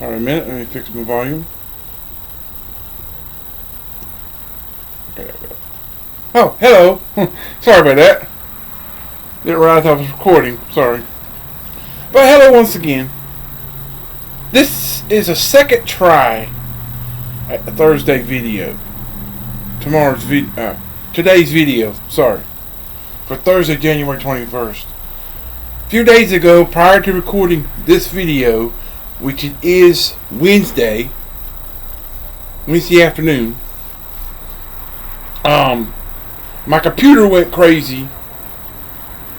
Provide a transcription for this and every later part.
Sorry a minute, let me fix my volume. Okay, there we go. Oh, hello. Sorry about that. Didn't realize I was recording. Sorry. But hello once again. This is a second try at the Thursday video. Today's video, sorry. For Thursday, January 21st. A few days ago, prior to recording this video, which is Wednesday afternoon, my computer went crazy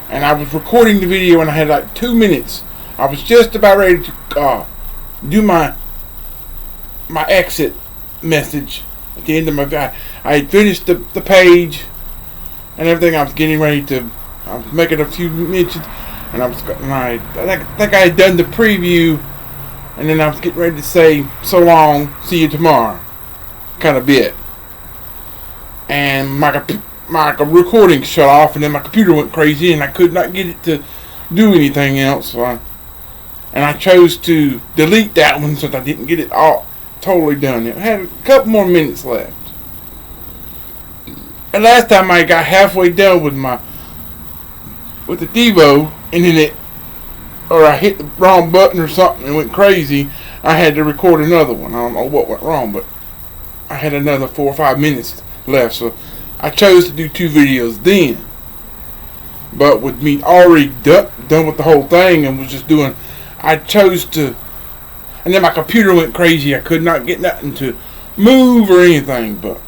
and I was recording the video and I had like 2 minutes. I was just about ready to do my exit message at the end of my video. I had finished the page and everything. I was making a few mentions and I think I had done the preview, and then I was getting ready to say so long, see you tomorrow kind of bit, and my recording shut off, and then my computer went crazy and I could not get it to do anything else, and I chose to delete that one since I didn't get it all totally done. It had a couple more minutes left, and last time I got halfway done with the Devo, and then I hit the wrong button or something and went crazy. I had to record another one. I don't know what went wrong, but I had another 4 or 5 minutes left, so I chose to do 2 videos then. But with me already done with the whole thing and was just doing, I chose to, and then my computer went crazy. I could not get nothing to move or anything. But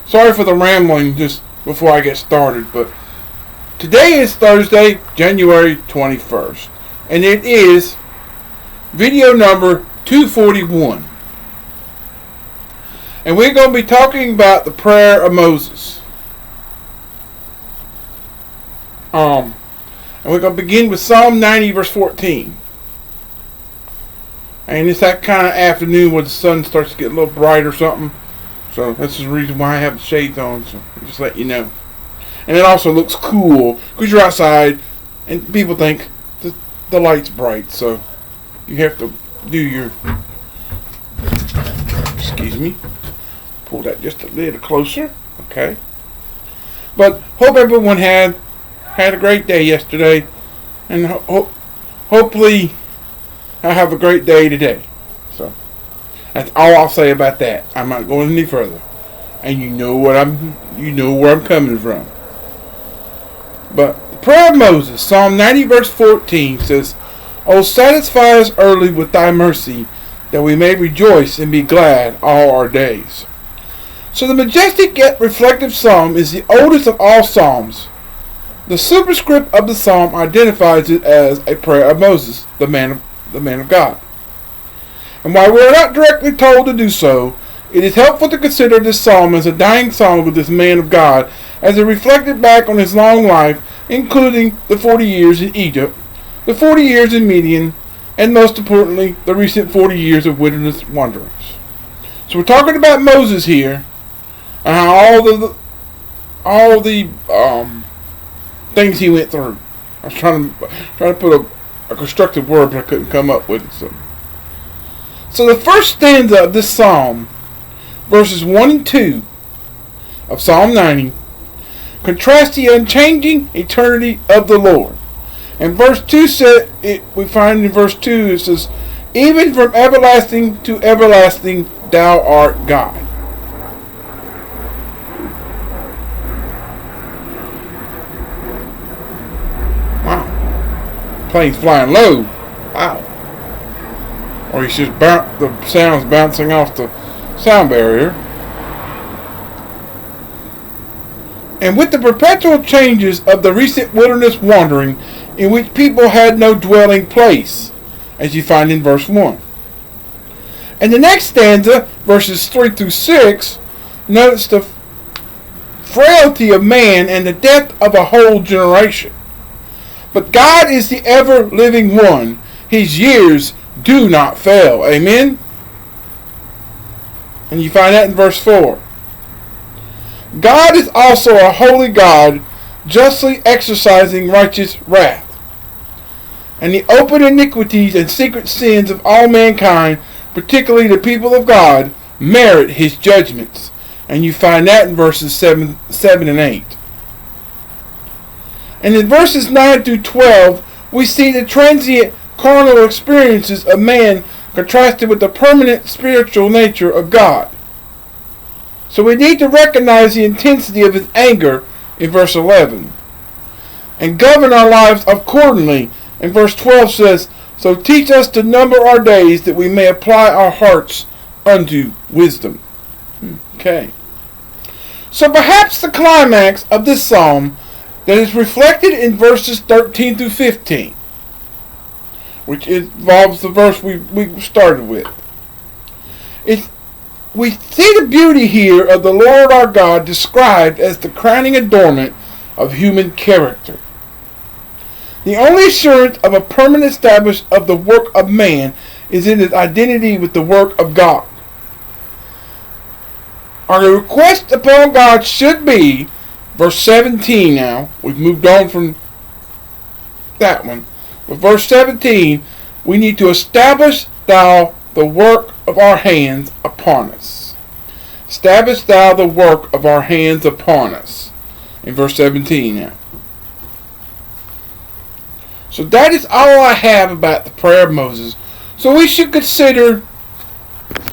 sorry for the rambling just before I get started. But today is Thursday, January 21st, and it is video number 241. And we're going to be talking about the prayer of Moses. And we're going to begin with Psalm 90, verse 14. And it's that kind of afternoon where the sun starts to get a little bright or something. So that's the reason why I have the shades on, so I'll just let you know. And it also looks cool because you're outside and people think the light's bright, so you have to do your, excuse me, pull that just a little closer, okay. But hope everyone had a great day yesterday, and hopefully I have a great day today. So that's all I'll say about that. I'm not going any further, and you know where I'm coming from. But the prayer of Moses, Psalm 90 verse 14 says, "O satisfy us early with thy mercy, that we may rejoice and be glad all our days." So the majestic yet reflective psalm is the oldest of all psalms. The superscript of the psalm identifies it as a prayer of Moses, the man of God. And while we are not directly told to do so, it is helpful to consider this psalm as a dying song of this man of God, as it reflected back on his long life, including the 40 years in Egypt, the 40 years in Midian, and most importantly, the recent 40 years of wilderness wanderings. So we're talking about Moses here, and how all the things he went through. I was trying to put a constructive word, but I couldn't come up with it. So the first stanza of this psalm, verses 1 and 2 of Psalm 90, contrasts the unchanging eternity of the Lord. And verse 2 we find in verse 2 it says, "Even from everlasting to everlasting, thou art God." Wow. Plane's flying low. Wow. Or he's just the sound's bouncing off the sound barrier. And with the perpetual changes of the recent wilderness wandering, in which people had no dwelling place, as you find in verse 1. And the next stanza, verses 3 through 6, notes the frailty of man and the death of a whole generation. But God is the ever-living one. His years do not fail. Amen? And you find that in verse 4. God is also a holy God, justly exercising righteous wrath. And the open iniquities and secret sins of all mankind particularly the people of God, merit his judgments. And you find that in verses 7 and 8. And in verses 9 through 12, we see the transient carnal experiences of man contrasted with the permanent spiritual nature of God. So we need to recognize the intensity of his anger in verse 11 and govern our lives accordingly. And verse 12 says, so teach us to number our days that we may apply our hearts unto wisdom. Okay. So perhaps the climax of this psalm that is reflected in verses 13 through 15, which involves the verse we started with. We see the beauty here of the Lord our God described as the crowning adornment of human character. The only assurance of a permanent establishment of the work of man is in his identity with the work of God. Our request upon God should be, verse 17 now, we've moved on from that one, but verse 17, we need to establish thou the work of our hands upon us. Establish thou the work of our hands upon us. In verse 17 now. So that is all I have about the prayer of Moses. So we should consider,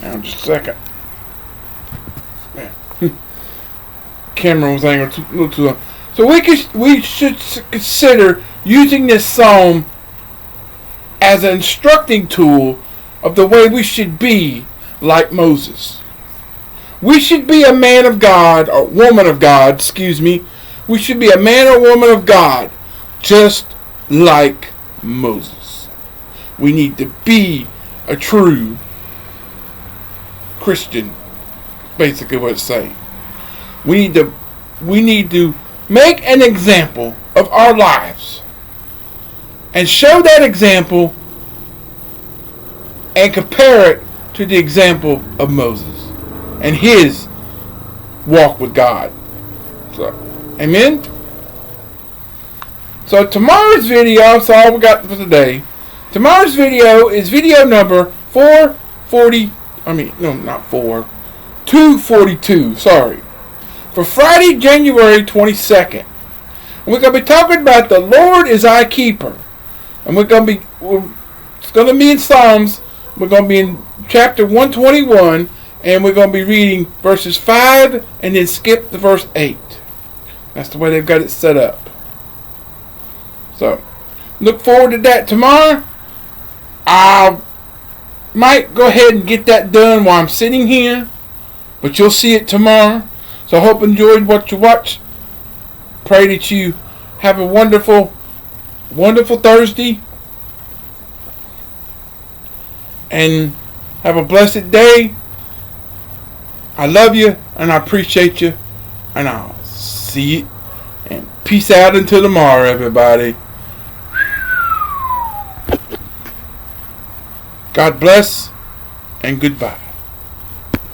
now just a second. Camera was angled a little too long. So we should consider using this psalm as an instructing tool of the way we should be like Moses. We should be a man of God, or woman of God, excuse me. We should be a man or woman of God, just like Moses. We need to be a true Christian, basically what it's saying. We need to make an example of our lives and show that example and compare it to the example of Moses and his walk with God. So, amen? So tomorrow's video, that's all we got for today. Tomorrow's video is video number 242, sorry. For Friday, January 22nd. We're going to be talking about the Lord is our keeper. And it's going to be in Psalms. We're going to be in chapter 121. And we're going to be reading verses 5 and then skip to verse 8. That's the way they've got it set up. So, look forward to that tomorrow. I might go ahead and get that done while I'm sitting here. But you'll see it tomorrow. So I hope you enjoyed what you watched. Pray that you have a wonderful, wonderful Thursday. And have a blessed day. I love you and I appreciate you. And I'll see you. And peace out until tomorrow, everybody. God bless and goodbye.